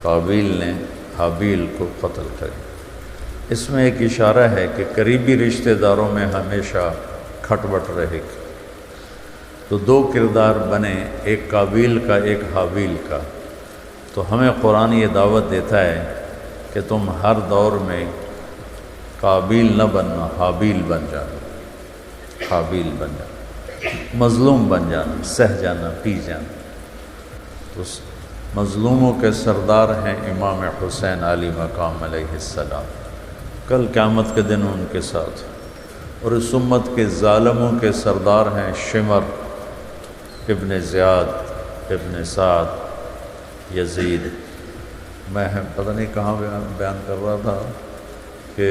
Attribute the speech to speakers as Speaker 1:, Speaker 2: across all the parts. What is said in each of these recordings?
Speaker 1: قابیل نے حابیل کو قتل کر دیا۔ اس میں ایک اشارہ ہے کہ قریبی رشتہ داروں میں ہمیشہ کھٹ بٹ رہے گی۔ تو دو کردار بنے، ایک قابیل کا ایک حابیل کا۔ تو ہمیں قرآن یہ دعوت دیتا ہے کہ تم ہر دور میں قابیل نہ بننا، حابیل بن جانا، حابیل بن جانا، مظلوم بن جانا، سہ جانا، پی جانا۔ تو مظلوموں کے سردار ہیں امام حسین علی مقام علیہ السلام، کل قیامت کے دن ان کے ساتھ۔ اور اس امت کے ظالموں کے سردار ہیں شمر ابن زیاد ابن سعد یزید۔ میں پتہ نہیں کہاں بیان کر رہا تھا کہ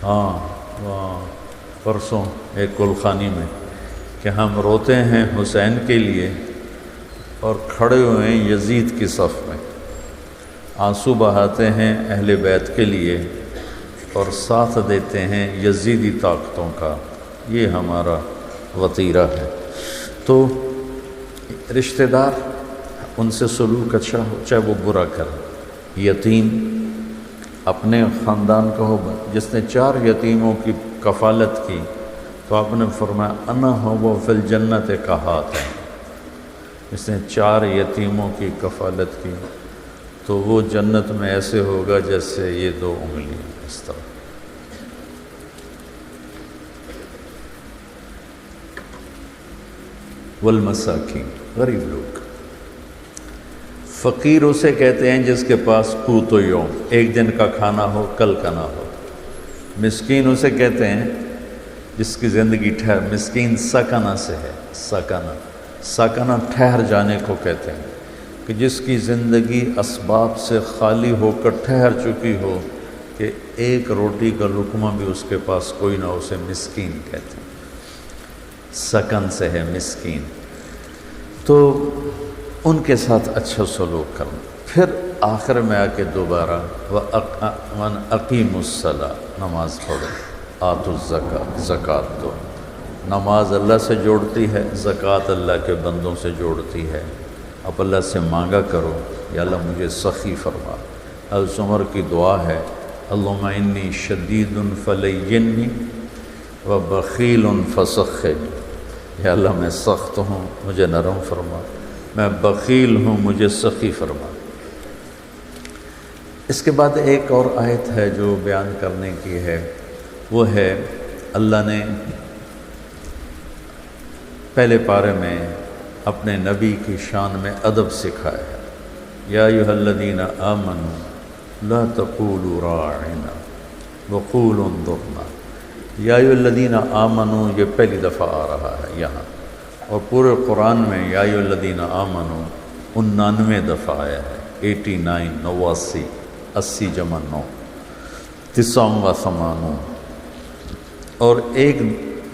Speaker 1: وہاں پرسوں ایک گلخانی میں کہ ہم روتے ہیں حسین کے لیے اور کھڑے ہوئے ہیں یزید کی صف میں، آنسو بہاتے ہیں اہل بیت کے لیے اور ساتھ دیتے ہیں یزیدی طاقتوں کا۔ یہ ہمارا وطیرہ ہے۔ تو رشتہ دار ان سے سلوک اچھا ہو، چاہے وہ برا کرے۔ یتیم اپنے خاندان کا ہو، جس نے 4 یتیموں کی کفالت کی تو آپ نے فرمایا انا ہو فی الجنت کا ہاتھ ہے۔ اس نے 4 یتیموں کی کفالت کی تو وہ جنت میں ایسے ہوگا جیسے یہ 2 انگلی اس طرح۔ والمساکین، غریب لوگ۔ فقیر اسے کہتے ہیں جس کے پاس قوت و یوم، ایک دن کا کھانا ہو کل کا نہ ہو۔ مسکین اسے کہتے ہیں جس کی زندگی ٹھہر، مسکین سکنہ سے ہے، سکنہ ٹھہر جانے کو کہتے ہیں کہ جس کی زندگی اسباب سے خالی ہو کر ٹھہر چکی ہو کہ ایک روٹی کا لقمہ بھی اس کے پاس کوئی نہ، اسے مسکین کہتے ہیں۔ سکن سے ہے مسکین۔ تو ان کے ساتھ اچھا سلوک کرنا۔ پھر آخر میں آ کے دوبارہ وَأَنْ أَقِيمُوا الصَّلَاةَ، نماز پڑھو، آتوا الزَّکَاۃَ، زکوٰۃ دو۔ نماز اللہ سے جوڑتی ہے، زکوٰۃ اللہ کے بندوں سے جوڑتی ہے۔ اب اللہ سے مانگا کرو، یا اللہ مجھے سخی فرما۔ حضرت عمر کی دعا ہے اللہم انی شدید فلینی وبخیل فسخنی، یا اللہ میں سخت ہوں مجھے نرم فرما، میں بخیل ہوں مجھے سخی فرما۔ اس کے بعد ایک اور آیت ہے جو بیان کرنے کی ہے، وہ ہے اللہ نے پہلے پارے میں اپنے نبی کی شان میں ادب سکھایا ہے۔ یا ایھا الذین آمنوا لا تقولوا راعنا وقولوا انظرنا۔ یا ایھا الذین آمنوا یہ پہلی دفعہ آ رہا ہے یہاں، اور پورے قرآن میں یا ایھا الذین آمنوا 99 دفعہ آیا ہے، 89، 89، 80 جمع 9، 89 و 80۔ اور ایک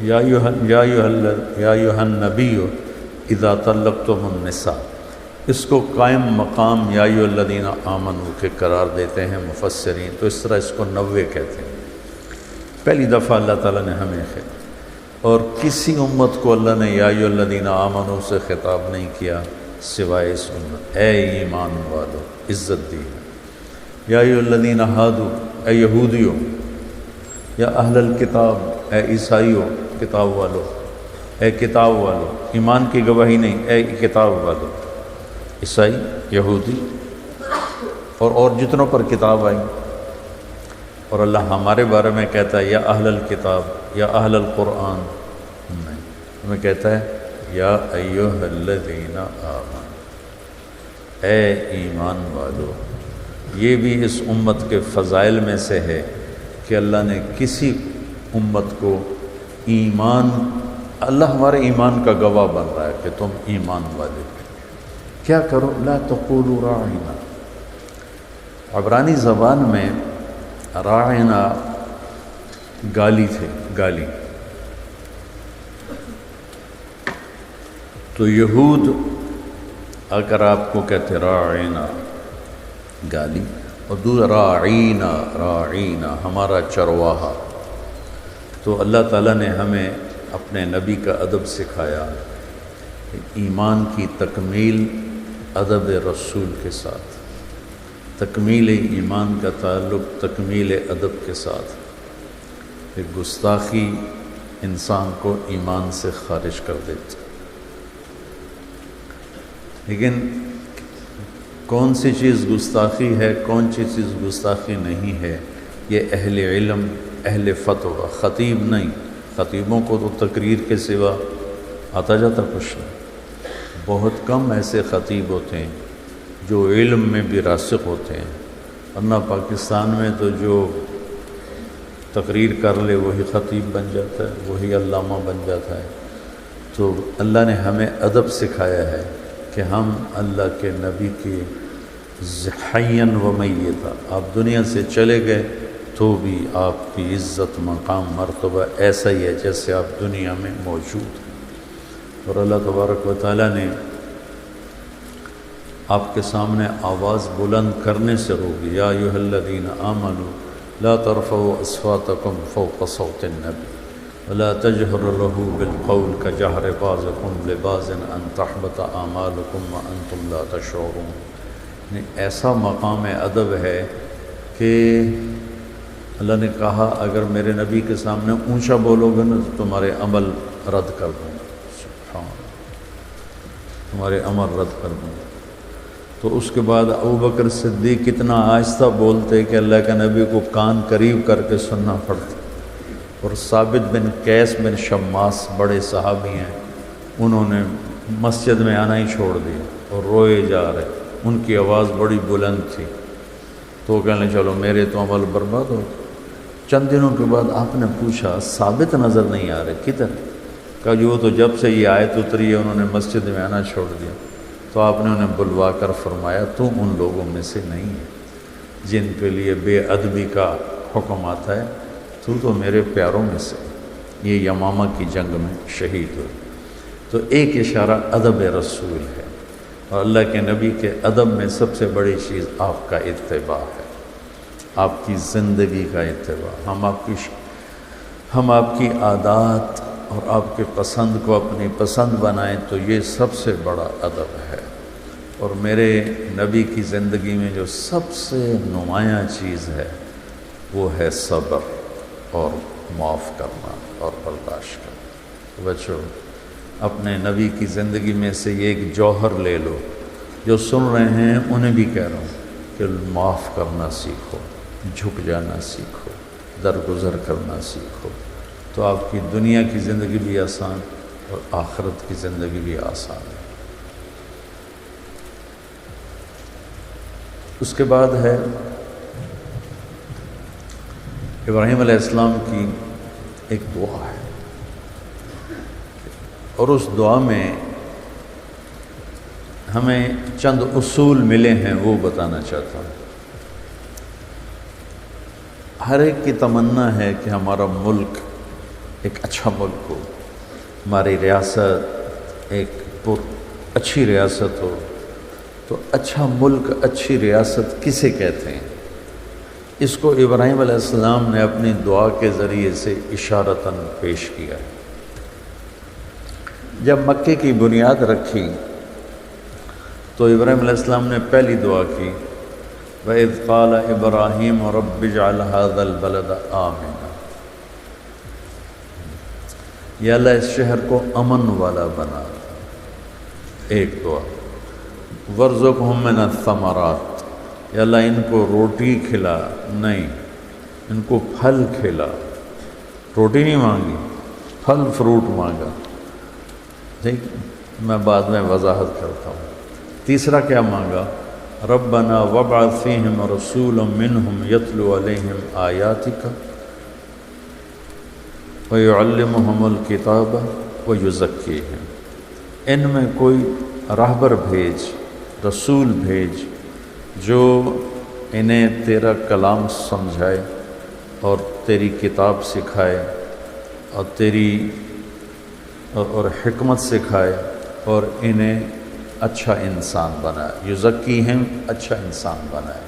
Speaker 1: یا ایھا النبی اذا طلقتم النساء، اس کو قائم مقام یا ایھا الذین آمنوا کے قرار دیتے ہیں مفسرین، تو اس طرح اس کو 90 کہتے ہیں۔ پہلی دفعہ اللہ تعالیٰ نے ہمیں اور کسی امت کو اللہ نے یا ایھا الذین آمنوا سے خطاب نہیں کیا سوائے اس امت، اے ایمان والو، عزت دی ہے۔ یا ایھا الذین ہادوا، اے یہودیوں، یا اہل الکتاب، اے عیسائیوں، کتاب والو، اے کتاب والو، ایمان کی گواہی نہیں، اے کتاب والو، عیسائی، یہودی اور جتنوں پر کتاب آئی۔ اور اللہ ہمارے بارے میں کہتا ہے یا اہل الکتاب، یا اہل القرآن نہیں، ہمیں کہتا ہے یا ایھا الذین آمنوا، اے ایمان والو۔ یہ بھی اس امت کے فضائل میں سے ہے کہ اللہ نے کسی امت کو ایمان، اللہ ہمارے ایمان کا گواہ بن رہا ہے کہ تم ایمان والے کیا کرو، لا تقولوا راعنا۔ عبرانی زبان میں راعنا گالی تھے، گالی۔ تو یہود اگر آپ کو کہتے راعنا گالی، اور دوسرا راعینا، راعینا ہمارا چرواہا۔ تو اللہ تعالیٰ نے ہمیں اپنے نبی کا ادب سکھایا، ایمان کی تکمیل ادب رسول کے ساتھ، تکمیل ایمان کا تعلق تکمیل ادب کے ساتھ۔ کہ گستاخی انسان کو ایمان سے خارج کر دیتی، لیکن کون سی چیز گستاخی ہے، کون سی چیز گستاخی نہیں ہے، یہ اہل علم، اہل فتویٰ، خطیب نہیں۔ خطیبوں کو تو تقریر کے سوا آتا جاتا کچھ نہیں۔ بہت کم ایسے خطیب ہوتے ہیں جو علم میں بھی راسخ ہوتے ہیں، ورنہ پاکستان میں تو جو تقریر کر لے وہی خطیب بن جاتا ہے، وہی علامہ بن جاتا ہے۔ تو اللہ نے ہمیں ادب سکھایا ہے کہ ہم اللہ کے نبی کی حیاً و میتا، آپ دنیا سے چلے گئے تو بھی آپ کی عزت، مقام، مرتبہ ایسا ہی ہے جیسے آپ دنیا میں موجود ہیں۔ اور اللہ تبارک و تعالیٰ نے آپ کے سامنے آواز بلند کرنے سے روکی، یا ایھا الذین آمنوا لا ترفعوا اصواتکم فوق صوت النبی ولا تجهروا له بالقول كجهر بعضکم لبعض ان تحبط اعمالکم وانتم لا تشعرون۔ ایسا مقام ادب ہے کہ اللہ نے کہا اگر میرے نبی کے سامنے اونچا بولو گے نا تو تمہارے عمل رد کر دوں گا، سبحان اللہ، تمہارے عمل رد کر دوں گا۔ تو اس کے بعد ابوبکر صدیق کتنا آہستہ بولتے کہ اللہ کے نبی کو کان قریب کر کے سننا پڑتا۔ اور ثابت بن قیس بن شماس بڑے صحابی ہیں، انہوں نے مسجد میں آنا ہی چھوڑ دیا اور روئے جا رہے، ان کی آواز بڑی بلند تھی۔ تو وہ کہنے چلو میرے تو عمل برباد ہو۔ چند دنوں کے بعد آپ نے پوچھا ثابت نظر نہیں آ رہے کدھر؟ کہا جو تو جب سے یہ آیت اتری ہے انہوں نے مسجد میں آنا چھوڑ دیا۔ تو آپ نے انہیں بلوا کر فرمایا تو ان لوگوں میں سے نہیں ہے جن کے لیے بے ادبی کا حکم آتا ہے، تو میرے پیاروں میں سے۔ یہ یمامہ کی جنگ میں شہید ہوئے۔ تو ایک اشارہ ادب رسول ہے، اور اللہ کے نبی کے ادب میں سب سے بڑی چیز آپ کا اتباع ہے، آپ کی زندگی کا اتباع۔ ہم آپ کی عادات اور آپ کے پسند کو اپنی پسند بنائیں تو یہ سب سے بڑا ادب ہے۔ اور میرے نبی کی زندگی میں جو سب سے نمایاں چیز ہے وہ ہے صبر اور معاف کرنا اور برداشت کرنا۔ بچوں، اپنے نبی کی زندگی میں سے یہ ایک جوہر لے لو، جو سن رہے ہیں انہیں بھی کہہ رہا ہوں کہ معاف کرنا سیکھو، جھک جانا سیکھو، درگزر کرنا سیکھو، تو آپ کی دنیا کی زندگی بھی آسان اور آخرت کی زندگی بھی آسان ہے۔ اس کے بعد ہے ابراہیم علیہ السلام کی ایک دعا ہے، اور اس دعا میں ہمیں چند اصول ملے ہیں وہ بتانا چاہتا ہوں۔ ہر ایک کی تمنا ہے کہ ہمارا ملک ایک اچھا ملک ہو، ہماری ریاست ایک اچھی ریاست ہو۔ تو اچھا ملک، اچھی ریاست کسے کہتے ہیں؟ اس کو ابراہیم علیہ السلام نے اپنی دعا کے ذریعے سے اشارتاً پیش کیا ہے۔ جب مکے کی بنیاد رکھی تو ابراہیم علیہ السلام نے پہلی دعا کی، وَإِذْ قَالَ إِبْرَاهِيمُ رَبِّ اجْعَلْ هَذَا الْبَلَدَ آمِنًا، یا اللہ اس شہر کو امن والا بنا۔ ایک دعا، وَارْزُقْهُم مِّنَ الثَّمَرَاتِ، یا اللہ ان کو روٹی کھلا، نہیں ان کو پھل کھلا۔ روٹی نہیں مانگی، پھل فروٹ مانگا۔ ٹھیک، میں بعد میں وضاحت کرتا ہوں۔ تیسرا کیا مانگا؟ ربنا وابعث فیہم رسولا منہم یتلو علیہم آیاتک ویعلمہم الکتاب ویزکیہم، ان میں کوئی راہبر بھیج، رسول بھیج جو انہیں تیرا کلام سمجھائے اور تیری کتاب سکھائے اور تیری اور حکمت سکھائے اور انہیں اچھا انسان بنائے، یزکیہم، اچھا انسان بنائے۔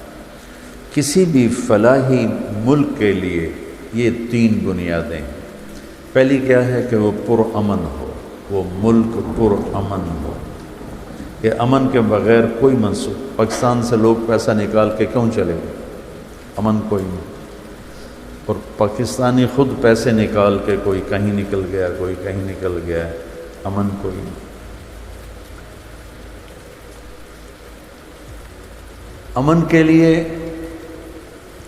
Speaker 1: کسی بھی فلاحی ملک کے لیے یہ تین بنیادیں ہیں۔ پہلی کیا ہے کہ وہ پرامن ہو، وہ ملک پرامن ہو۔ کہ امن کے بغیر کوئی منصوبہ، پاکستان سے لوگ پیسہ نکال کے کیوں چلے گئے؟ امن کوئی نہیں، اور پاکستانی خود پیسے نکال کے کوئی کہیں نکل گیا، کوئی کہیں نکل گیا، امن کوئی نہیں۔ امن کے لیے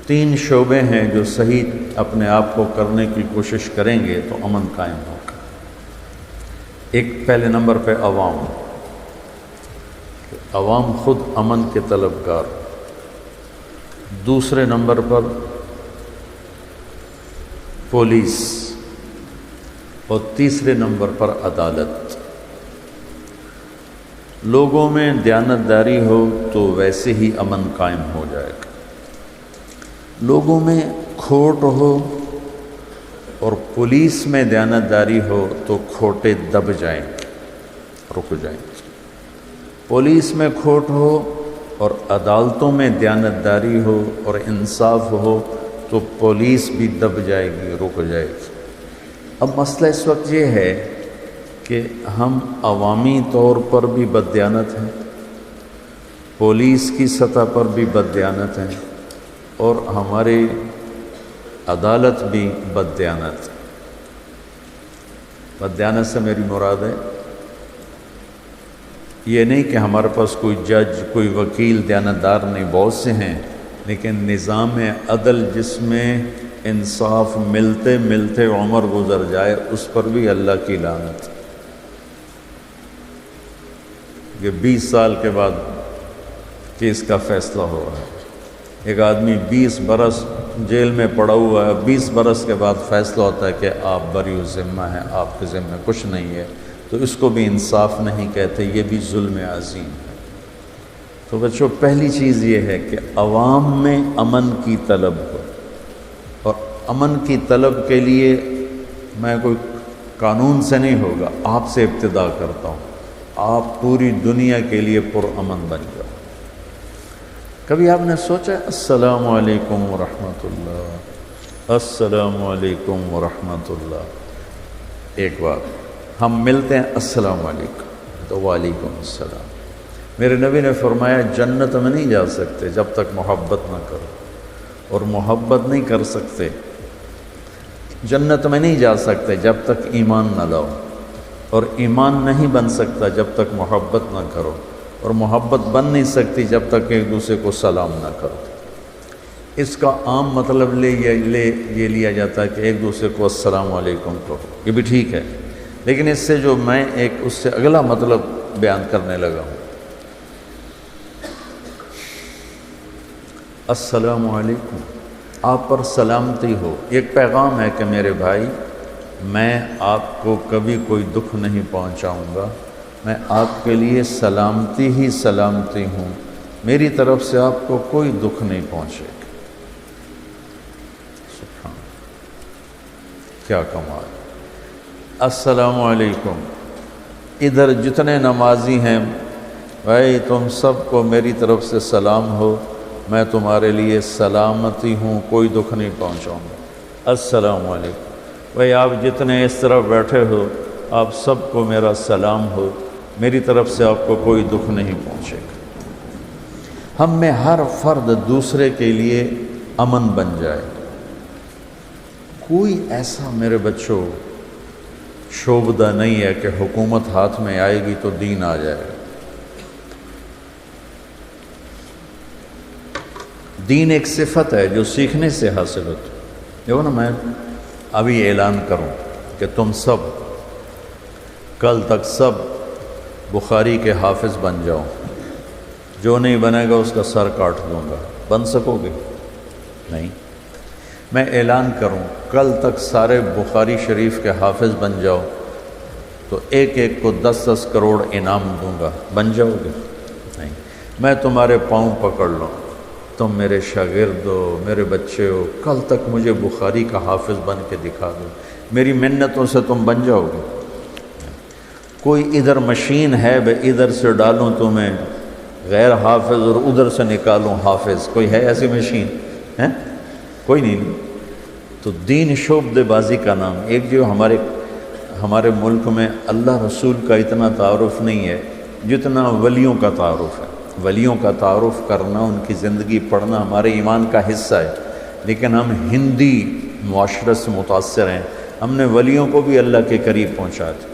Speaker 1: 3 شعبے ہیں جو صحیح اپنے آپ کو کرنے کی کوشش کریں گے تو امن قائم ہوگا۔ ایک پہلے نمبر پہ عوام، عوام خود امن کے طلبگار، دوسرے نمبر پر پولیس، اور تیسرے نمبر پر عدالت۔ لوگوں میں دیانتداری ہو تو ویسے ہی امن قائم ہو جائے گا۔ لوگوں میں کھوٹ ہو اور پولیس میں دیانتداری ہو تو کھوٹے دب جائیں گے، رک جائیں گے۔ پولیس میں کھوٹ ہو اور عدالتوں میں دیانتداری ہو اور انصاف ہو تو پولیس بھی دب جائے گی، رک جائے گی۔ اب مسئلہ اس وقت یہ ہے کہ ہم عوامی طور پر بھی بددیانت ہیں، پولیس کی سطح پر بھی بددیانت ہیں، اور ہماری عدالت بھی بددیانت۔ بددیانت سے میری مراد ہے یہ نہیں کہ ہمارے پاس کوئی جج، کوئی وکیل دیانتدار نہیں، بہت سے ہیں، لیکن نظام عدل جس میں انصاف ملتے ملتے عمر گزر جائے، اس پر بھی اللہ کی لعنت کہ 20 سال کے بعد کیس کا فیصلہ ہو رہا ہے۔ ایک آدمی 20 برس جیل میں پڑا ہوا ہے، 20 برس کے بعد فیصلہ ہوتا ہے کہ آپ بری الذمہ ہیں، آپ کے ذمہ کچھ نہیں ہے، تو اس کو بھی انصاف نہیں کہتے، یہ بھی ظلم عظیم ہے۔ تو بچوں، پہلی چیز یہ ہے کہ عوام میں امن کی طلب ہو، اور امن کی طلب کے لیے میں کوئی قانون سے نہیں ہوگا، آپ سے ابتدا کرتا ہوں، آپ پوری دنیا کے لیے پرامن بن جاؤ۔ کبھی آپ نے سوچا السلام علیکم ورحمۃ اللہ، السلام علیکم ورحمۃ اللہ، ایک بات ہم ملتے ہیں السلام علیکم تو وعلیکم السلام۔ میرے نبی نے فرمایا جنت میں نہیں جا سکتے جب تک محبت نہ کرو، اور محبت نہیں کر سکتے، جنت میں نہیں جا سکتے جب تک ایمان نہ لاؤ، اور ایمان نہیں بن سکتا جب تک محبت نہ کرو، اور محبت بن نہیں سکتی جب تک ایک دوسرے کو سلام نہ کرو۔ اس کا عام مطلب یہ لیا جاتا ہے کہ ایک دوسرے کو السلام علیکم کہو، یہ بھی ٹھیک ہے، لیکن اس سے جو میں اس سے اگلا مطلب بیان کرنے لگا ہوں، السلام علیکم، آپ پر سلامتی ہو، ایک پیغام ہے کہ میرے بھائی میں آپ کو کبھی کوئی دکھ نہیں پہنچاؤں گا، میں آپ کے لیے سلامتی ہی سلامتی ہوں، میری طرف سے آپ کو کوئی دکھ نہیں پہنچے گا۔ سبحان، کیا کمال! السلام علیکم، ادھر جتنے نمازی ہیں بھائی تم سب کو میری طرف سے سلام ہو، میں تمہارے لیے سلامتی ہوں، کوئی دکھ نہیں پہنچاؤں گا۔ السلام علیکم بھائی، آپ جتنے اس طرف بیٹھے ہو آپ سب کو میرا سلام ہو، میری طرف سے آپ کو کوئی دکھ نہیں پہنچے گا۔ ہم میں ہر فرد دوسرے کے لیے امن بن جائے، کوئی ایسا میرے بچوں شعبہ نہیں ہے کہ حکومت ہاتھ میں آئے گی تو دین آ جائے گا۔ دین ایک صفت ہے جو سیکھنے سے حاصل ہوتی ہے۔ دیکھو نا، میں ابھی اعلان کروں کہ تم سب کل تک سب بخاری کے حافظ بن جاؤ، جو نہیں بنے گا اس کا سر کاٹ دوں گا، بن سکو گے؟ نہیں۔ میں اعلان کروں کل تک سارے بخاری شریف کے حافظ بن جاؤ تو ایک ایک کو 10-10 کروڑ انعام دوں گا، بن جاؤ گے؟ نہیں۔ میں تمہارے پاؤں پکڑ لوں، تم میرے شاگرد ہو، میرے بچے ہو، کل تک مجھے بخاری کا حافظ بن کے دکھا دو، میری منتوں سے تم بن جاؤ گے؟ کوئی ادھر مشین ہے ادھر سے ڈالوں تمہیں غیر حافظ اور ادھر سے نکالوں حافظ، کوئی ہے ایسی مشین؟ ہے کوئی نہیں۔ تو دین شعبہ بازی کا نام، ایک جو ہمارے ملک میں اللہ رسول کا اتنا تعارف نہیں ہے، جتنا ولیوں کا تعارف ہے۔ ولیوں کا تعارف کرنا، ان کی زندگی پڑھنا ہمارے ایمان کا حصہ ہے، لیکن ہم ہندی معاشرت سے متاثر ہیں۔ ہم نے ولیوں کو بھی اللہ کے قریب پہنچا دیا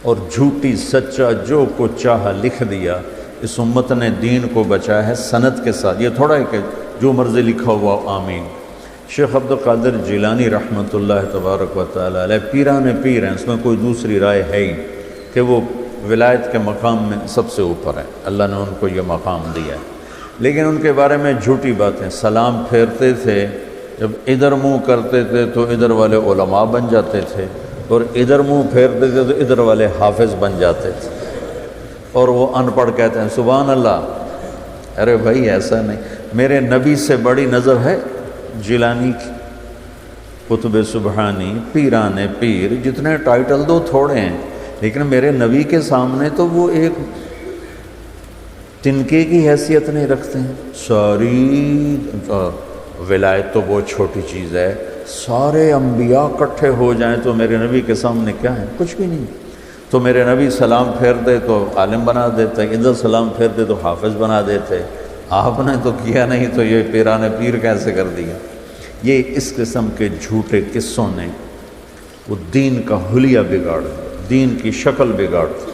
Speaker 1: اور جھوٹی سچا جو کو چاہا لکھ دیا۔ اس امت نے دین کو بچایا ہے سند کے ساتھ، یہ تھوڑا ہے کہ جو مرضی لکھا ہوا آمین۔ شیخ عبد القادر جیلانی رحمۃ اللہ تبارک و تعالیٰ علیہ پیران پیر ہیں، اس میں کوئی دوسری رائے ہے ہی کہ وہ ولایت کے مقام میں سب سے اوپر ہیں، اللہ نے ان کو یہ مقام دیا ہے۔ لیکن ان کے بارے میں جھوٹی باتیں، سلام پھیرتے تھے، جب ادھر منہ کرتے تھے تو ادھر والے علماء بن جاتے تھے، اور ادھر منہ پھیرتے تھے تو ادھر والے حافظ بن جاتے تھے، اور وہ ان پڑھ کہتے ہیں سبحان اللہ۔ ارے بھائی ایسا نہیں، میرے نبی سے بڑی نظر ہے جیلانی کی، قطب سبحانی، پیران پیر، جتنے ٹائٹل دو تھوڑے ہیں، لیکن میرے نبی کے سامنے تو وہ ایک تنکے کی حیثیت نہیں رکھتے ہیں۔ ساری ولایت تو بہت چھوٹی چیز ہے، سارے انبیاء اکٹھے ہو جائیں تو میرے نبی کے سامنے کیا ہے؟ کچھ بھی نہیں۔ تو میرے نبی سلام پھیر دے تو عالم بنا دیتے، ادھر سلام پھیر دے تو حافظ بنا دیتے، آپ نے تو کیا نہیں تو یہ پیران پیر کیسے کر دیا؟ یہ اس قسم کے جھوٹے قصوں نے وہ دین کا حلیہ بگاڑ دیا، دین کی شکل بگاڑ دی۔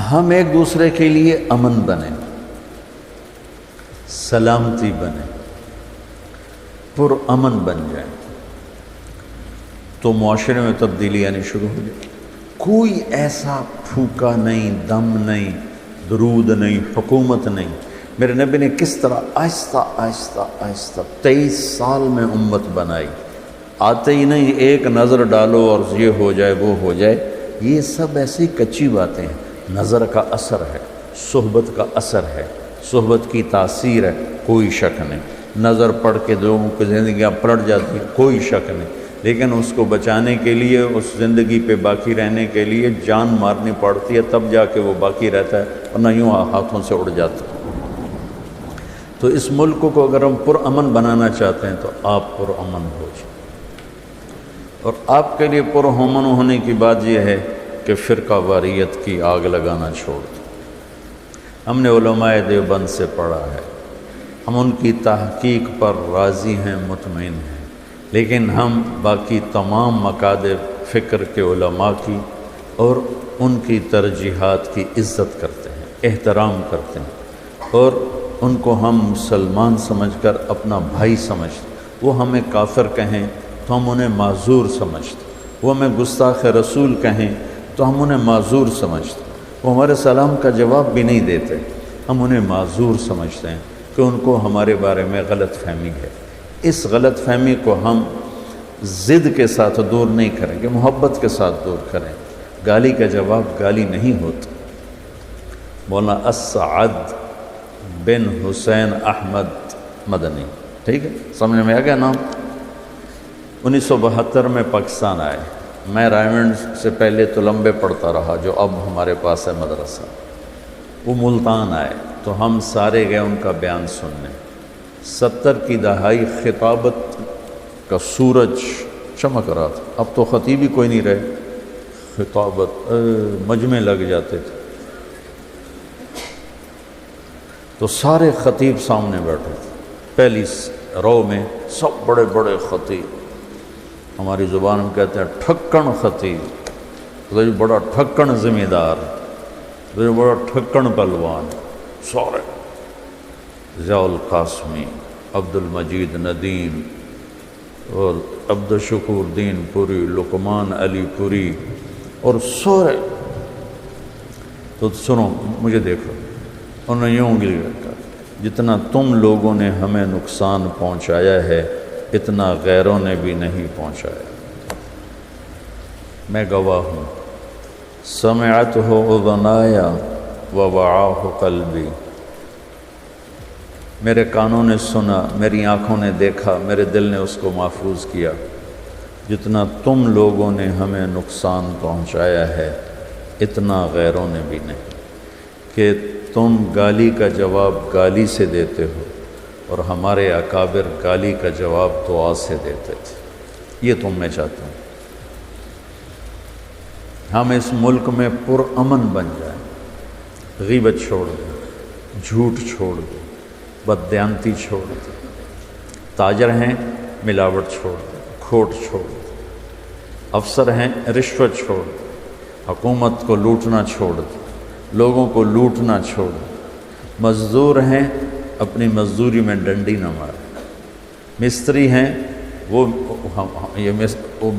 Speaker 1: ہم ایک دوسرے کے لیے امن بنیں، سلامتی بنیں، پر امن بن جائیں تو معاشرے میں تبدیلی آنی شروع ہو جائے۔ کوئی ایسا پھوکا نہیں، دم نہیں، درود نہیں، حکومت نہیں۔ میرے نبی نے کس طرح آہستہ آہستہ آہستہ 23 سال میں امت بنائی، آتے ہی نہیں ایک نظر ڈالو اور یہ ہو جائے وہ ہو جائے، یہ سب ایسی کچی باتیں ہیں۔ نظر کا اثر ہے، صحبت کا اثر ہے، صحبت کی تاثیر ہے، کوئی شک نہیں۔ نظر پڑھ کے لوگوں کی زندگیاں پلٹ جاتی ہیں، کوئی شک نہیں، لیکن اس کو بچانے کے لیے، اس زندگی پہ باقی رہنے کے لیے جان مارنی پڑتی ہے، تب جا کے وہ باقی رہتا ہے، ورنہ یوں ہاتھوں سے اڑ جاتا ہے۔ تو اس ملک کو اگر ہم پرامن بنانا چاہتے ہیں تو آپ پرامن ہو جائیں، اور آپ کے لیے پرامن ہونے کی بات یہ ہے کہ فرقہ واریت کی آگ لگانا چھوڑ دیں۔ ہم نے علماء دیوبند سے پڑھا ہے، ہم ان کی تحقیق پر راضی ہیں، مطمئن ہیں، لیکن ہم باقی تمام مکاتب فکر کے علماء کی اور ان کی ترجیحات کی عزت کرتے ہیں، احترام کرتے ہیں، اور ان کو ہم مسلمان سمجھ کر اپنا بھائی سمجھتے۔ وہ ہمیں کافر کہیں تو ہم انہیں معذور سمجھتے، وہ ہمیں گستاخ رسول کہیں تو ہم انہیں معذور سمجھتے، وہ ہمارے سلام کا جواب بھی نہیں دیتے، ہم انہیں معذور سمجھتے ہیں کہ ان کو ہمارے بارے میں غلط فہمی ہے۔ اس غلط فہمی کو ہم ضد کے ساتھ دور نہیں کریں گے، محبت کے ساتھ دور کریں۔ گالی کا جواب گالی نہیں ہوتا۔ مولانا اسعد بن حسین احمد مدنی، ٹھیک ہے، سمجھ میں آ گیا نام؟ 1972 میں پاکستان آئے۔ میں رائمنڈ سے پہلے تو لمبے پڑھتا رہا جو اب ہمارے پاس ہے مدرسہ۔ وہ ملتان آئے تو ہم سارے گئے ان کا بیان سننے۔ 70 کی دہائی خطابت کا سورج چمک رہا تھا، اب تو خطیب ہی کوئی نہیں رہے، خطابت مجمع لگ جاتے تھے، تو سارے خطیب سامنے بیٹھے تھے، پہلی رو میں سب بڑے بڑے خطیب، ہماری زبان میں کہتے ہیں ٹھکن خطیب، تو بڑا ٹھکن ذمہ دار، تو بڑا ٹھکن پہلوان، سارے ضیاء القاسمی، عبد المجید ندیم اور عبد الشکور دین پوری، لقمان علی پوری، اور سارے۔ تو سنو، مجھے دیکھو، انہوں نے یوں انگلی رکھا، جتنا تم لوگوں نے ہمیں نقصان پہنچایا ہے اتنا غیروں نے بھی نہیں پہنچایا۔ میں گواہ ہوں، سمعتہ اذنایا ووعاہ قلبی، میرے کانوں نے سنا، میری آنکھوں نے دیکھا، میرے دل نے اس کو محفوظ کیا، جتنا تم لوگوں نے ہمیں نقصان پہنچایا ہے اتنا غیروں نے بھی نہیں۔ کہ تم گالی کا جواب گالی سے دیتے ہو اور ہمارے اکابر گالی کا جواب دعا سے دیتے تھے، یہ تم میں چاہتا ہوں۔ ہم اس ملک میں پرامن بن جائیں، غیبت چھوڑ دیں، جھوٹ چھوڑ دیں، بددیانتی چھوڑ دیں، تاجر ہیں ملاوٹ چھوڑ دیں، کھوٹ چھوڑ دیں، افسر ہیں رشوت چھوڑ دیں، حکومت کو لوٹنا چھوڑ دیں، لوگوں کو لوٹنا چھوڑ دیں، مزدور ہیں اپنی مزدوری میں ڈنڈی نہ ماریں، مستری ہیں وہ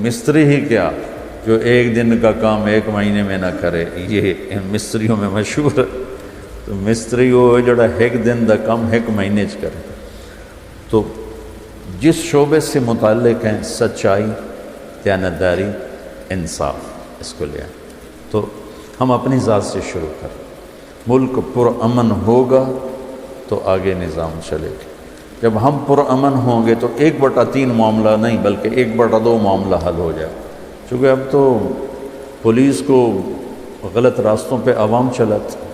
Speaker 1: مستری ہی کیا جو ایک دن کا کام ایک مہینے میں نہ کرے، یہ ان مستریوں میں مشہور ہے۔ تو مستری وہ جڑا ایک دن دا کام ایک مہینے چ کرے۔ تو جس شعبے سے متعلق ہیں سچائی، دیانتداری، انصاف، اس کو لے آئیں۔ تو ہم اپنی ذات سے شروع کریں، ملک پرامن ہوگا تو آگے نظام چلے گا۔ جب ہم پرامن ہوں گے تو 1/3 معاملہ نہیں بلکہ 1/2 معاملہ حل ہو جائے، چونکہ اب تو پولیس کو غلط راستوں پہ عوام چلاتے،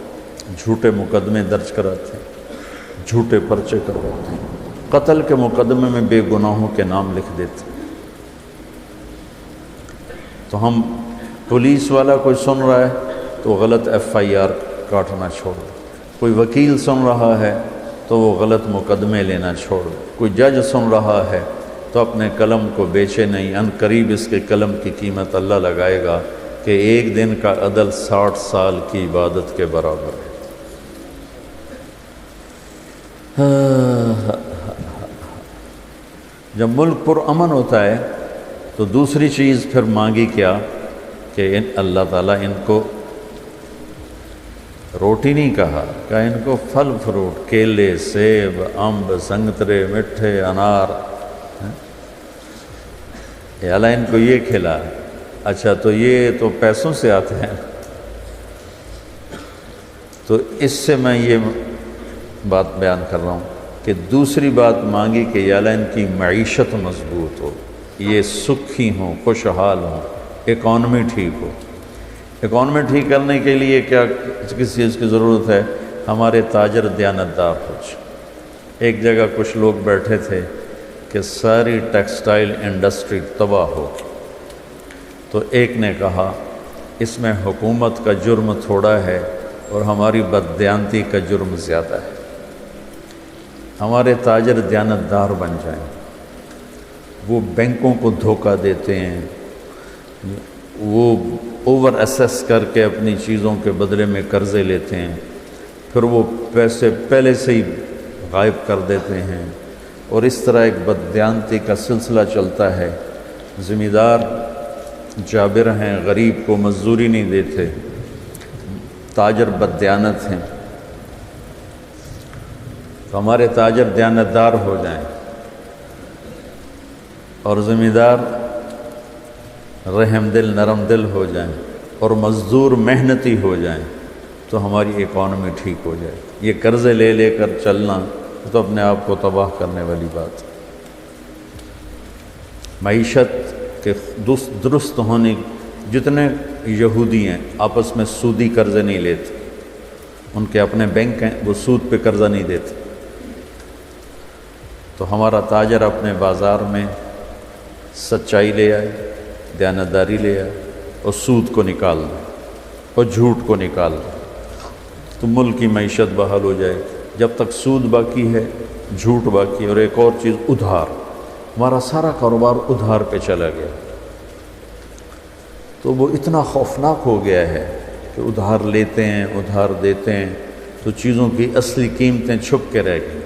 Speaker 1: جھوٹے مقدمے درج کراتے ہیں، جھوٹے پرچے کرواتے ہیں، قتل کے مقدمے میں بے گناہوں کے نام لکھ دیتے ہیں۔ تو ہم پولیس والا کوئی سن رہا ہے تو غلط FIR کاٹنا چھوڑ دو، کوئی وکیل سن رہا ہے تو وہ غلط مقدمے لینا چھوڑ دو، کوئی جج سن رہا ہے تو اپنے قلم کو بیچے نہیں، ان قریب اس کے قلم کی قیمت اللہ لگائے گا کہ ایک دن کا عدل 60 سال کی عبادت کے برابر ہے۔ جب ملک پرامن ہوتا ہے تو دوسری چیز پھر مانگی کیا کہ اللہ تعالیٰ ان کو روٹی نہیں کہا کہ ان کو پھل فروٹ، کیلے، سیب، امب، سنگترے، مٹھے، انار، اللہ ان کو یہ کھلا۔ اچھا تو یہ تو پیسوں سے آتے ہیں، تو اس سے میں یہ بات بیان کر رہا ہوں کہ دوسری بات مانگی کہ یا اللہ ان کی معیشت مضبوط ہو، یہ سکھی ہوں، خوشحال ہوں، اکانومی ٹھیک ہو۔ اکانومی ٹھیک کرنے کے لیے کیا کس چیز کی ضرورت ہے؟ ہمارے تاجر دیانتدار ہو جائیں۔ ایک جگہ کچھ لوگ بیٹھے تھے کہ ساری ٹیکسٹائل انڈسٹری تباہ ہو، تو ایک نے کہا اس میں حکومت کا جرم تھوڑا ہے اور ہماری بددیانتی کا جرم زیادہ ہے۔ ہمارے تاجر دیانتدار بن جائیں، وہ بینکوں کو دھوکہ دیتے ہیں، وہ اوور ایسیس کر کے اپنی چیزوں کے بدلے میں قرضے لیتے ہیں، پھر وہ پیسے پہلے سے ہی غائب کر دیتے ہیں، اور اس طرح ایک بددیانتی کا سلسلہ چلتا ہے۔ ذمہ دار جابر ہیں، غریب کو مزدوری نہیں دیتے، تاجر بددیانت ہیں۔ تو ہمارے تاجر دیانتدار ہو جائیں اور ذمہ دار رحم دل، نرم دل ہو جائیں اور مزدور محنتی ہو جائیں تو ہماری اکانومی ٹھیک ہو جائے۔ یہ قرضے لے لے کر چلنا تو اپنے آپ کو تباہ کرنے والی بات ہے۔ معیشت کے درست ہونے، جتنے یہودی ہیں آپس میں سودی قرضے نہیں لیتے، ان کے اپنے بینک ہیں، وہ سود پہ قرضہ نہیں دیتے۔ تو ہمارا تاجر اپنے بازار میں سچائی لے آئے، دیانتداری لے آئے اور سود کو نکال دیں اور جھوٹ کو نکال دیں، تو ملک کی معیشت بحال ہو جائے۔ جب تک سود باقی ہے، جھوٹ باقی ہے، اور ایک اور چیز ادھار، ہمارا سارا کاروبار ادھار پہ چلا گیا، تو وہ اتنا خوفناک ہو گیا ہے کہ ادھار لیتے ہیں، ادھار دیتے ہیں، تو چیزوں کی اصلی قیمتیں چھپ کے رہ گئی۔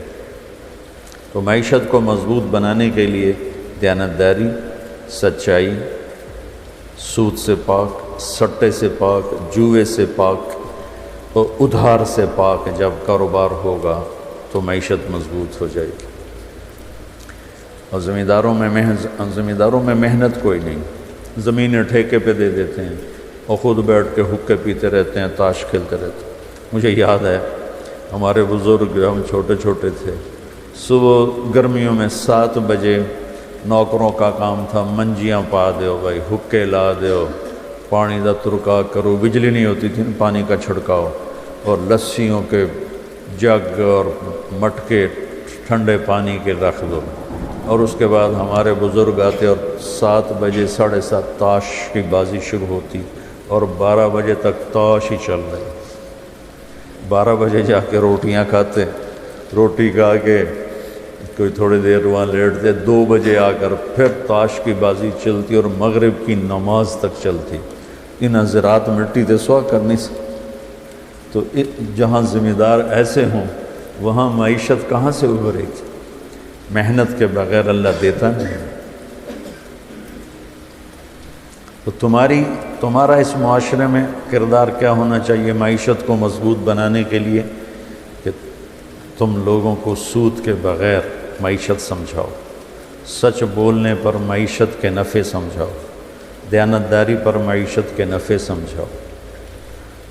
Speaker 1: تو معیشت کو مضبوط بنانے کے لیے دیانتداری، سچائی، سود سے پاک، سٹے سے پاک، جوئے سے پاک اور ادھار سے پاک جب کاروبار ہوگا تو معیشت مضبوط ہو جائے گی۔ اور ذمہ داروں میں محنت کوئی نہیں، زمینیں ٹھیکے پہ دے دیتے ہیں اور خود بیٹھ کے حقے پیتے رہتے ہیں، تاش کھیلتے رہتے ہیں۔ مجھے یاد ہے ہمارے بزرگ، ہم چھوٹے چھوٹے تھے، صبح گرمیوں میں 7 بجے نوکروں کا کام تھا منجیاں پا دیو بھائی، حقے لا دیو، پانی دا ترکا کرو، بجلی نہیں ہوتی تھی پانی کا چھڑکاؤ، اور لسیوں کے جگ اور مٹکے ٹھنڈے پانی کے رکھ دو، اور اس کے بعد ہمارے بزرگ آتے اور 7 بجے 7:30 تاش کی بازی شروع ہوتی اور 12 بجے تک تاش ہی چل رہی۔ 12 بجے جا کے روٹیاں کھاتے، روٹی کھا کے کوئی تھوڑی دیر وہاں لیٹتے، 2 بجے آ کر پھر تاش کی بازی چلتی اور مغرب کی نماز تک چلتی۔ ان حضرات مٹی تے سوا کرنی سے، تو جہاں ذمہ دار ایسے ہوں وہاں معیشت کہاں سے ابھرے گی؟ محنت کے بغیر اللہ دیتا نہیں۔ تو تمہارا اس معاشرے میں کردار کیا ہونا چاہیے معیشت کو مضبوط بنانے کے لیے؟ کہ تم لوگوں کو سود کے بغیر معیشت سمجھاؤ، سچ بولنے پر معیشت کے نفع سمجھاؤ، دیانتداری پر معیشت کے نفع سمجھاؤ۔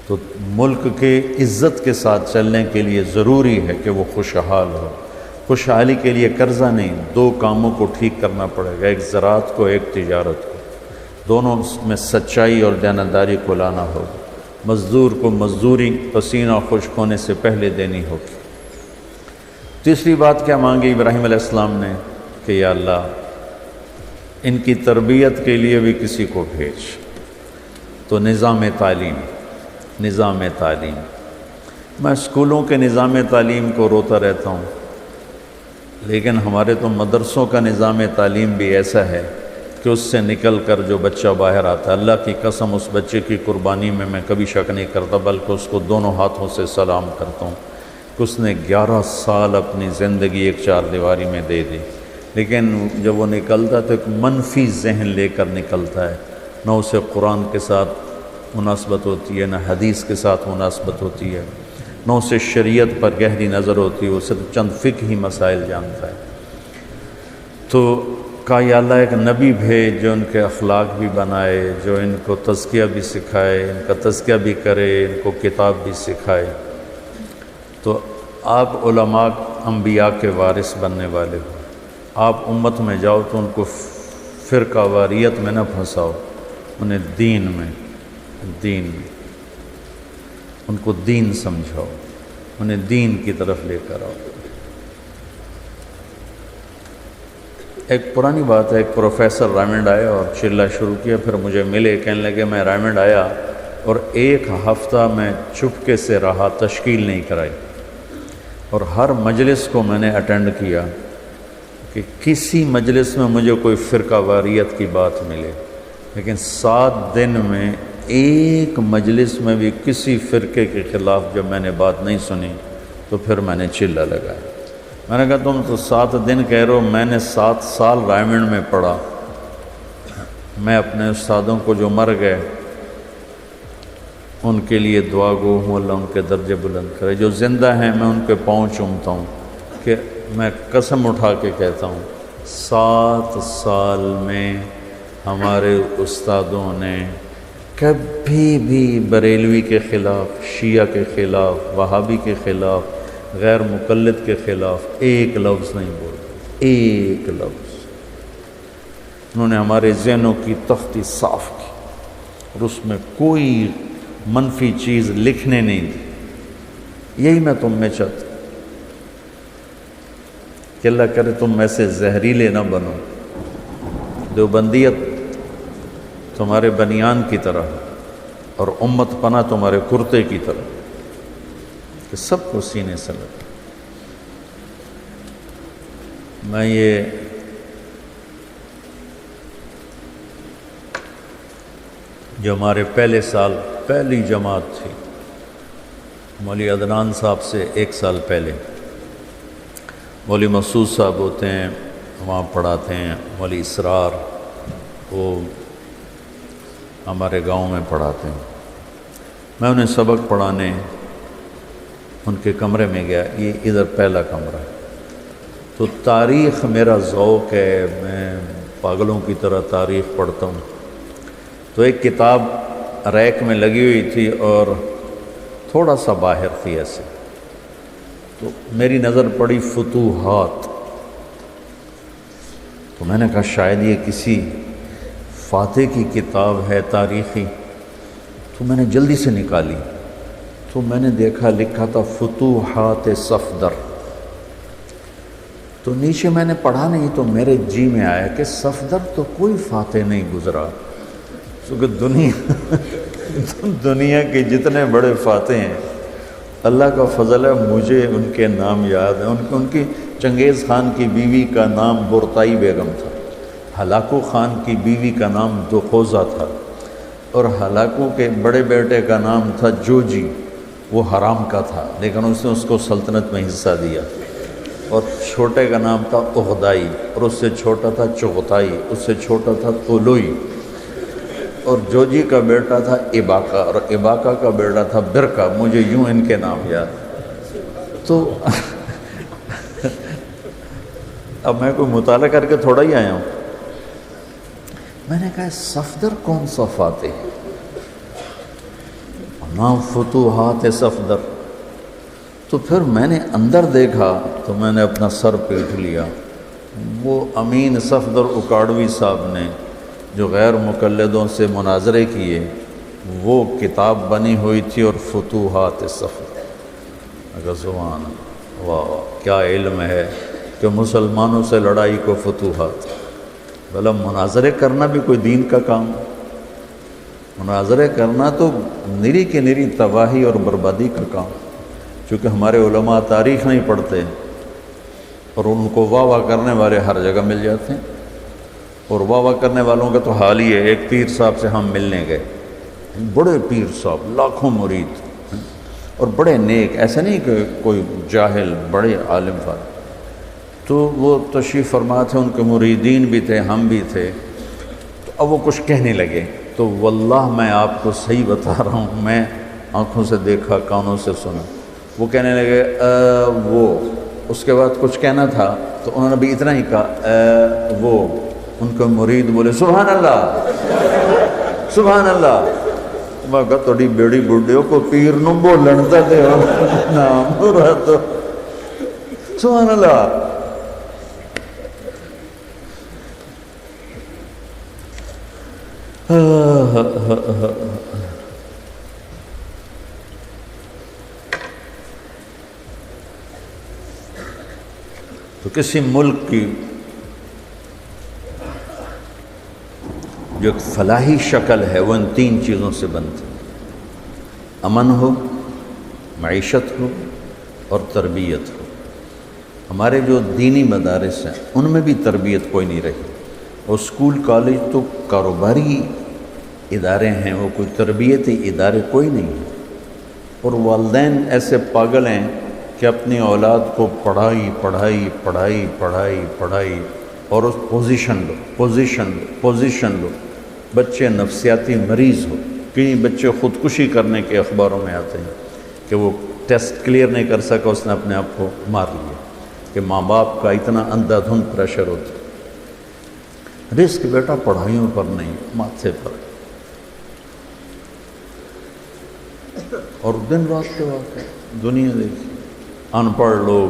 Speaker 1: تو ملک کے عزت کے ساتھ چلنے کے لیے ضروری ہے کہ وہ خوشحال ہو۔ خوشحالی کے لیے قرضہ نہیں، 2 کاموں کو ٹھیک کرنا پڑے گا، ایک زراعت کو، ایک تجارت کو، دونوں میں سچائی اور دیانتداری کو لانا ہوگا۔ مزدور کو مزدوری پسینہ خشک ہونے سے پہلے دینی ہوگی۔ تیسری بات کیا مانگی ابراہیم علیہ السلام نے؟ کہ یا اللہ ان کی تربیت کے لیے بھی کسی کو بھیج۔ تو نظام تعلیم، میں اسکولوں کے نظام تعلیم کو روتا رہتا ہوں، لیکن ہمارے تو مدرسوں کا نظام تعلیم بھی ایسا ہے کہ اس سے نکل کر جو بچہ باہر آتا ہے، اللہ کی قسم اس بچے کی قربانی میں کبھی شک نہیں کرتا، بلکہ اس کو دونوں ہاتھوں سے سلام کرتا ہوں کہ اس نے 11 سال اپنی زندگی ایک 4 دیواری میں دے دی، لیکن جب وہ نکلتا تو ایک منفی ذہن لے کر نکلتا ہے، نہ اسے قرآن کے ساتھ مناسبت ہوتی ہے، نہ حدیث کے ساتھ مناسبت ہوتی ہے، نہ اسے شریعت پر گہری نظر ہوتی ہے، وہ صرف چند فقہی مسائل جانتا ہے۔ تو کہا یا اللہ ایک نبی بھیج جو ان کے اخلاق بھی بنائے، جو ان کو تزکیہ بھی سکھائے، ان کا تزکیہ بھی کرے، ان کو کتاب بھی سکھائے۔ تو آپ علماء انبیاء کے وارث بننے والے ہو، آپ امت میں جاؤ تو ان کو فرقہ واریت میں نہ پھنساؤ، انہیں دین میں ان کو دین سمجھاؤ، انہیں دین کی طرف لے کر آؤ۔ ایک پرانی بات ہے، ایک پروفیسر رائمنڈ آیا اور چلنا شروع کیا، پھر مجھے ملے، کہنے لگے میں رائمنڈ آیا اور 1 ہفتہ میں چپکے سے رہا، تشکیل نہیں کرائی، اور ہر مجلس کو میں نے اٹینڈ کیا کہ کسی مجلس میں مجھے کوئی فرقہ واریت کی بات ملے، لیکن 7 دن میں ایک مجلس میں بھی کسی فرقے کے خلاف جب میں نے بات نہیں سنی تو پھر میں نے چلہ لگایا۔ میں نے کہا تم تو 7 دن کہہ رہے ہو، میں نے 7 سال رائمنڈ میں پڑھا، میں اپنے استادوں کو جو مر گئے ان کے لیے دعا گو ہوں، اللہ ان کے درجے بلند کرے، جو زندہ ہیں میں ان کے پاؤں چومتا ہوں، کہ میں قسم اٹھا کے کہتا ہوں 7 سال میں ہمارے استادوں نے کبھی بھی بریلوی کے خلاف، شیعہ کے خلاف، وہابی کے خلاف، غیر مقلد کے خلاف ایک لفظ نہیں بولا، ایک لفظ۔ انہوں نے ہمارے ذہنوں کی تختی صاف کی اور اس میں کوئی منفی چیز لکھنے نہیں دی۔ یہی میں تم میں چاہتا کہ اللہ کرے تم میں سے زہریلے نہ بنو، دیوبندیت تمہارے بنیان کی طرح اور امت پناہ تمہارے کرتے کی طرح کہ سب کو سینے سے لگا۔ میں یہ جو ہمارے پہلے سال پہلی جماعت تھی، مولوی عدنان صاحب سے 1 سال پہلے، مولوی مسعود صاحب ہوتے ہیں وہاں پڑھاتے ہیں، مولوی اسرار وہ ہمارے گاؤں میں پڑھاتے ہیں، میں انہیں سبق پڑھانے ان کے کمرے میں گیا، یہ ادھر پہلا کمرہ ہے، تو تاریخ میرا ذوق ہے، میں پاگلوں کی طرح تاریخ پڑھتا ہوں۔ تو ایک کتاب ریک میں لگی ہوئی تھی اور تھوڑا سا باہر تھی ایسے، تو میری نظر پڑی فتوحات، تو میں نے کہا شاید یہ کسی فاتح کی کتاب ہے تاریخی، تو میں نے جلدی سے نکالی، تو میں نے دیکھا لکھا تھا فتوحات صفدر، تو نیچے میں نے پڑھا نہیں، تو میرے جی میں آیا کہ صفدر تو کوئی فاتح نہیں گزرا، کیونکہ دنیا کے جتنے بڑے فاتح ہیں اللہ کا فضل ہے، مجھے ان کے نام یاد ہیں۔ ان کی چنگیز خان کی بیوی کا نام برتائی بیگم تھا، ہلاکو خان کی بیوی کا نام دخوزہ تھا، اور ہلاکو کے بڑے بیٹے کا نام تھا جوجی، وہ حرام کا تھا لیکن اس نے اس کو سلطنت میں حصہ دیا، اور چھوٹے کا نام تھا اغدائی، اور اس سے چھوٹا تھا چغتائی، اس سے چھوٹا تھا طلوئی، اور جوجی کا بیٹا تھا اباکا، اور اباکا کا بیٹا تھا برکا۔ مجھے یوں ان کے نام یاد۔ تو اب میں کوئی مطالعہ کر کے تھوڑا ہی آیا ہوں، میں نے کہا صفدر کون سا فاتح ہے؟ نام فتوحات صفدر۔ تو پھر میں نے اندر دیکھا تو میں نے اپنا سر پیٹ لیا۔ وہ امین صفدر اکاڑوی صاحب نے جو غیر مقلدوں سے مناظرے کیے، وہ کتاب بنی ہوئی تھی، اور فتوحات صفدر۔ اگر سبحان اللہ، واہ کیا علم ہے کہ مسلمانوں سے لڑائی کو فتوحات۔ بھلا مناظرے کرنا بھی کوئی دین کا کام؟ مناظرے کرنا تو نری کی نری تباہی اور بربادی کا کام، چونکہ ہمارے علماء تاریخ نہیں پڑھتے، اور ان کو واہ واہ کرنے والے ہر جگہ مل جاتے ہیں۔ اور واہ واہ کرنے والوں کا تو حال ہی ہے، ایک پیر صاحب سے ہم ملنے گئے، بڑے پیر صاحب، لاکھوں مرید، اور بڑے نیک، ایسا نہیں کہ کوئی جاہل، بڑے عالم فاضل۔ تو وہ تشریف فرما تھے، ان کے مریدین بھی تھے، ہم بھی تھے۔ تو اب وہ کچھ کہنے لگے، تو واللہ میں آپ کو صحیح بتا رہا ہوں، میں آنکھوں سے دیکھا، کانوں سے سنا۔ وہ کہنے لگے وہ، اس کے بعد کچھ کہنا تھا تو انہوں نے بھی اتنا ہی کہا وہ۔ ان کے مرید بولے سبحان اللہ سبحان اللہ۔ میں کہا تھوڑی بیڑی بڈھیو کو پیر نو بولن تے دیو نام مراد سبحان اللہ۔ تو کسی ملک کی جو ایک فلاحی شکل ہے وہ ان تین چیزوں سے بنتی ہے، امن ہو، معیشت ہو، اور تربیت ہو۔ ہمارے جو دینی مدارس ہیں ان میں بھی تربیت کوئی نہیں رہی، اور اسکول کالج تو کاروباری ادارے ہیں، وہ کوئی تربیتی ادارے کوئی نہیں ہیں۔ اور والدین ایسے پاگل ہیں کہ اپنی اولاد کو پڑھائی پڑھائی پڑھائی پڑھائی پڑھائی، اور اس پوزیشن لو۔ بچے نفسیاتی مریض ہو، کئی بچے خودکشی کرنے کے اخباروں میں آتے ہیں کہ وہ ٹیسٹ کلیئر نہیں کر سکا، اس نے اپنے آپ کو مار لیا، کہ ماں باپ کا اتنا اندھا دھند پریشر ہوتا ہے۔ رزق بیٹا پڑھائیوں پر نہیں، ماتھے پر۔ اور دن رات کے واقع دنیا دیکھی، ان پڑھ لوگ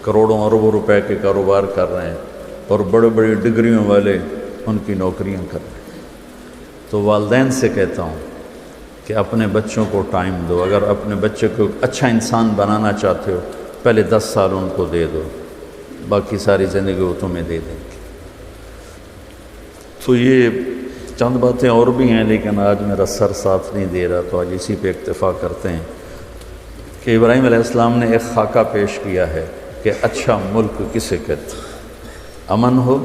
Speaker 1: کروڑوں اربوں روپے کے کاروبار کر رہے ہیں، اور بڑے بڑی ڈگریوں والے ان کی نوکریاں کر رہے ہیں۔ تو والدین سے کہتا ہوں کہ اپنے بچوں کو ٹائم دو۔ اگر اپنے بچے کو اچھا انسان بنانا چاہتے ہو، پہلے 10 سال ان کو دے دو، باقی ساری زندگی وہ تمہیں دے دیں گے۔ تو یہ چند باتیں اور بھی ہیں، لیکن آج میرا سر ساتھ نہیں دے رہا، تو آج اسی پہ اکتفا کرتے ہیں کہ ابراہیم علیہ السلام نے ایک خاکہ پیش کیا ہے کہ اچھا ملک کسے کہتے ہیں؟ امن ہو،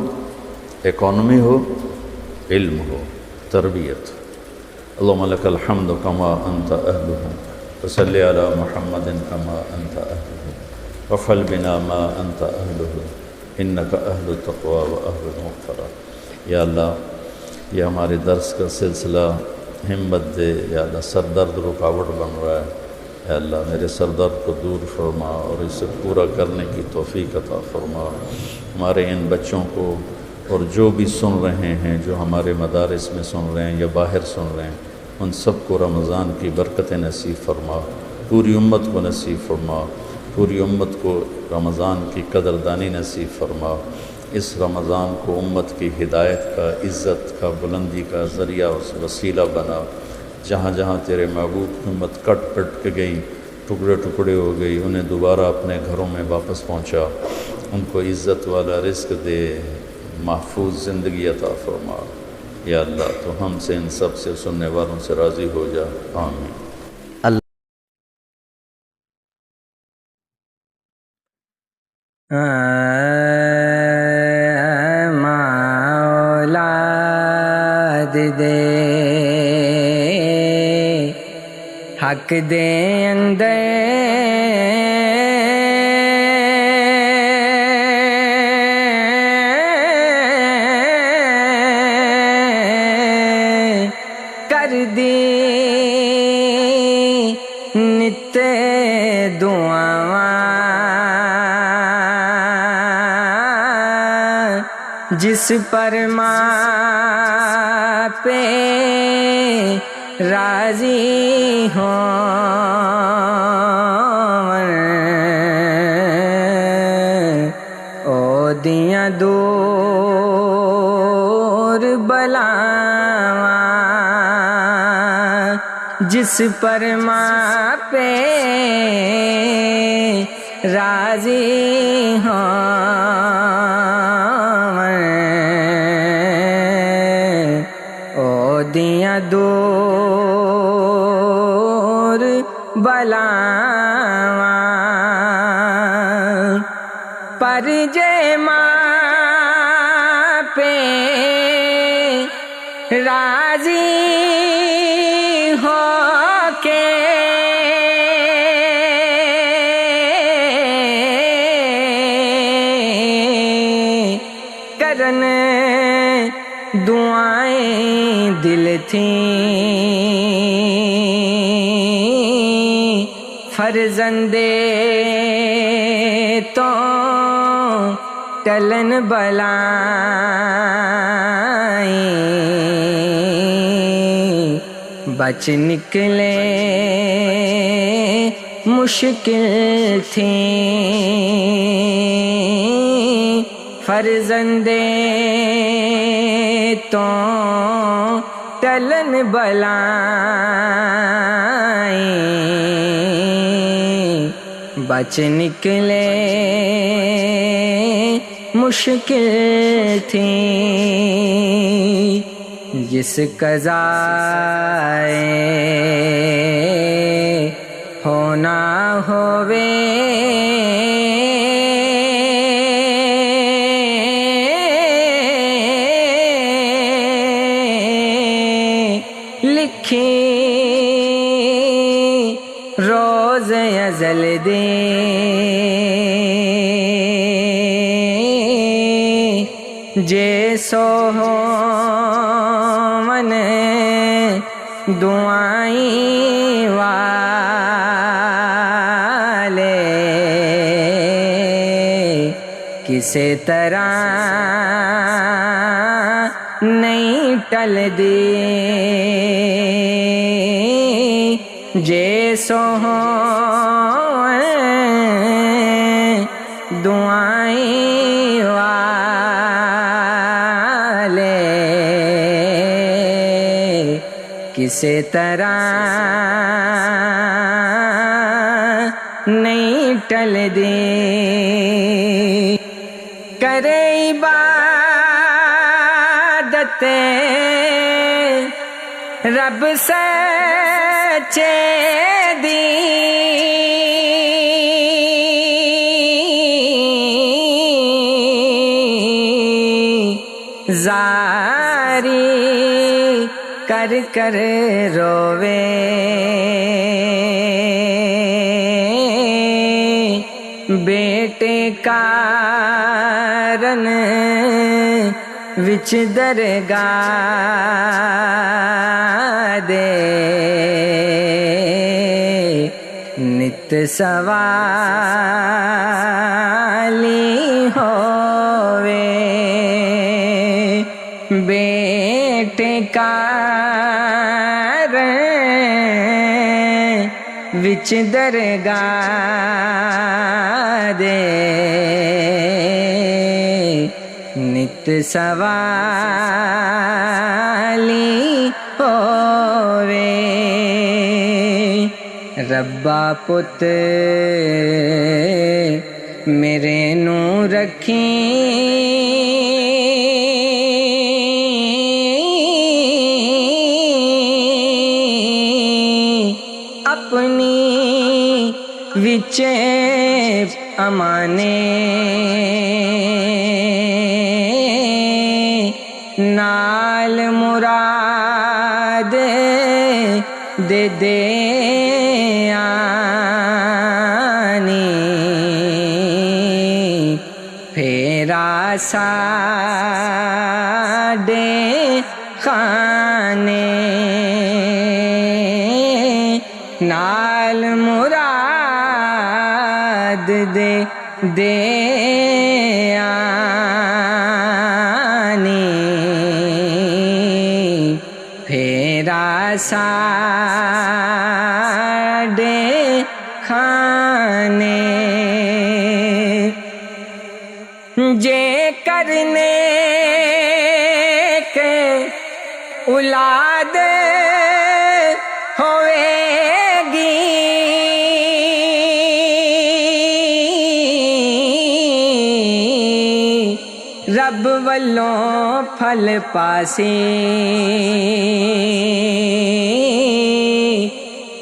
Speaker 1: اکانومی ہو، علم ہو، تربیت۔ اللہم لک الحمد کما انت اہلہ، وصلی علی محمد کما انت اہلہ، وفعل بنا ما انت اہلہ، انک اہل التقوی و اہل المغفرہ۔ یا اللہ، یہ ہمارے درس کا سلسلہ ہمت دے، یا اللہ سر درد رکاوٹ بن رہا ہے، اے اللہ میرے سر درد کو دور فرما اور اسے پورا کرنے کی توفیق عطا فرما۔ ہمارے ان بچوں کو اور جو بھی سن رہے ہیں، جو ہمارے مدارس میں سن رہے ہیں یا باہر سن رہے ہیں، ان سب کو رمضان کی برکت نصیب فرما، پوری امت کو نصیب فرما، پوری امت کو رمضان کی قدردانی نصیب فرما۔ اس رمضان کو امت کی ہدایت کا، عزت کا، بلندی کا ذریعہ اور وسیلہ بنا۔ جہاں جہاں تیرے محبوب کی امت کٹ پٹ کے گئی، ٹکڑے ٹکڑے ہو گئی، انہیں دوبارہ اپنے گھروں میں واپس پہنچا، ان کو عزت والا رزق دے، محفوظ زندگی عطا فرما۔ یا اللہ تو ہم سے، ان سب سے، سننے والوں سے راضی ہو جا، آمین۔
Speaker 2: اولاد دے حق دے اندر کر دی نت دعاواں، جس پر ماں پہ راضی ہوں، او دیاں دور بلاواں، جس پر ماں پہ راضی ہوں، او دیاں دور بلاواں، پر جے ماں پہ راضی ہو کے کرن دعائیں دل تھیں، فرزندے تو ٹلن بلائیں، بچ نکلے مشکل تھیں، فرزندے تو ٹلن بلائیں، بچ نکلے مشکل تھیں، جس قضائے ہونا ہووے لکھی روز ازل دے، جے سو من دعائیں والے، کسے طرح نہیں ٹل دی، جے سو دعائیں والے، کسے طرح نہیں ٹل دی، کرے عبادت رب سچے دی، زاری کر کر روے، بیٹے کارن وچ درگاہ دے، نت سوالی ہووے، بیٹے کارن وچ درگاہ دے، نت سوالی ہووے۔ ربا پت میرے نو رکھیں اپنی وچ امانے نال مراد دے دے آنی پھیرا ساڈے خانے نال مراد دے دے آنی پھیرا ساڈے کھانے جے کرنے کے اولاد ہوئے گی رب والوں پھل پاسی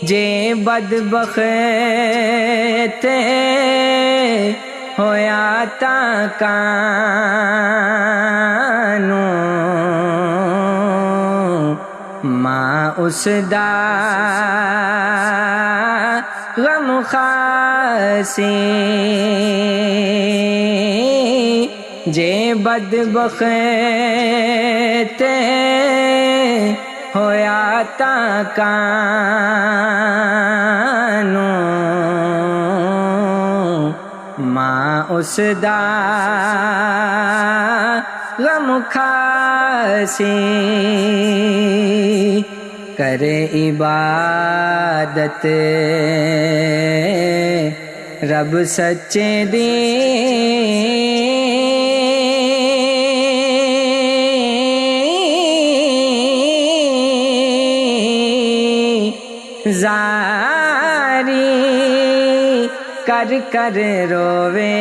Speaker 2: جے بدبخت ہویا تا کانوں ماں اس دا غم خاسی جے بدبخت ہویا تا کانوں ماں اس دا غم کھاسی کرے عبادت رب سچے دی زاری کر کر روے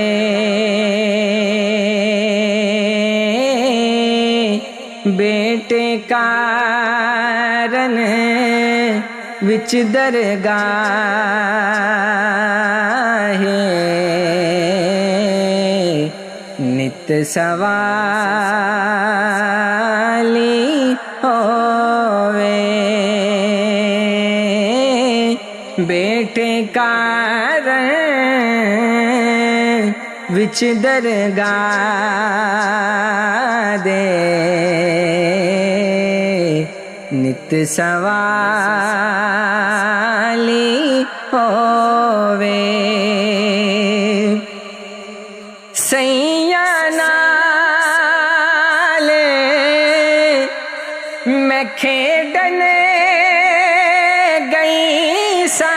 Speaker 2: بیٹے کارن وچ درگاہ نت سوالی ہووے بیٹے کارن وچ درگاہ دے نت سوالی ہووے سیاں نال میں کھیڈن گئی ساں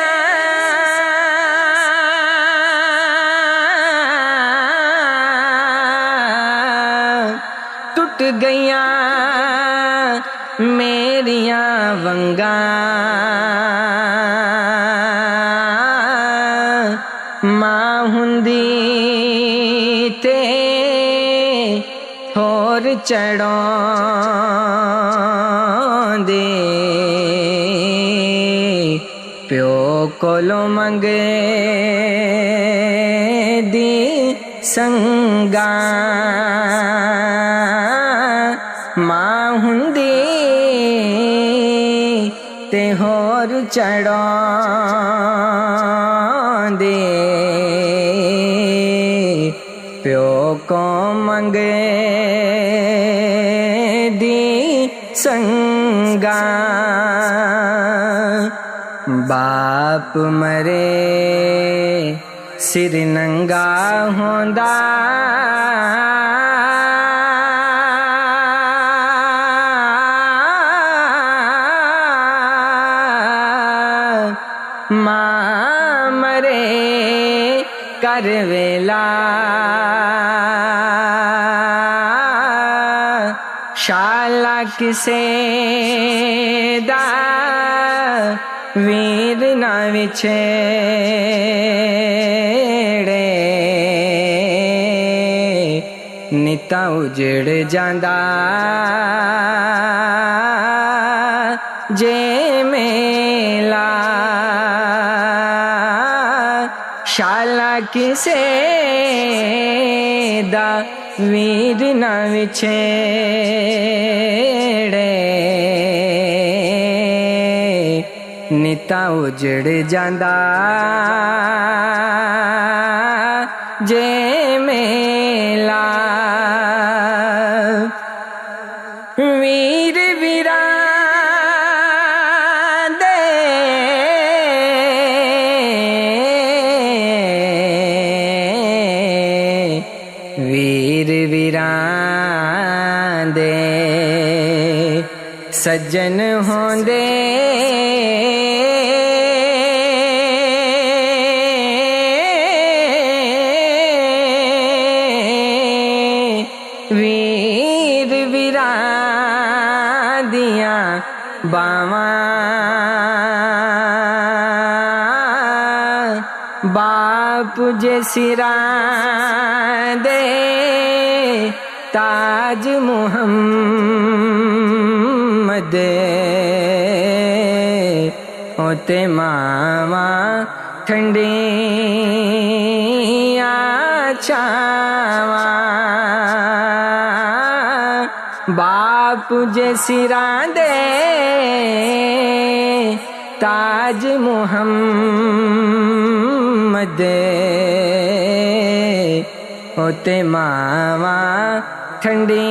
Speaker 2: ٹوٹ گئیاں میریاں ونگاں ماں ہندی تے ہور چڑھاؤں دے پیو کولوں منگے دی سنگاں ماں ہندی تے ہور چڑھاؤں دے پیو کو منگے دی سنگاں باپ مرے سر ننگا ہوندا ماں مرے کر ویلا شالا کسے دا ਵੀਰ ਨਾ ਵਿਛੇੜੇ ਨਿਤਾ ਉਜੜ ਜਾਂਦਾ ਜੇ ਮੇਲਾ ਸ਼ਾਲਾ ਕਿਸੇ ਦਾ ਵੀਰ ਨਾ ਵਿਛੇੜੇ ਨਿਤਾ ਉਜੜ ਜਾਂਦਾ ਜੇ ਮੇਲਾ ਵੀਰ ਵੀਰਾਂ ਦੇ ਵੀਰ ਵੀਰਾਂ ਦੇ ਸੱਜਣ ਹੁੰਦੇ ਵੀਰ ਵੀਰਾਂ ਦੀਆਂ ਬਾਵਾਂ ਬਾਪ ਜੇ ਸਿਰਾਂ ਦੇ ਤਾਜ ਮੁਹੰਮਦ ਹੋਤੇ ਮਾਵਾ ਠੰਡੀਆਂ ਛਾਵਾਂ ਬਾਪ ਜੇ ਸਿਰਾਂ ਦੇ ਤਾਜ ਮੁਹੰਮਦ ਹੋਤੇ ਮਾਵਾ ਠੰਡੀਆਂ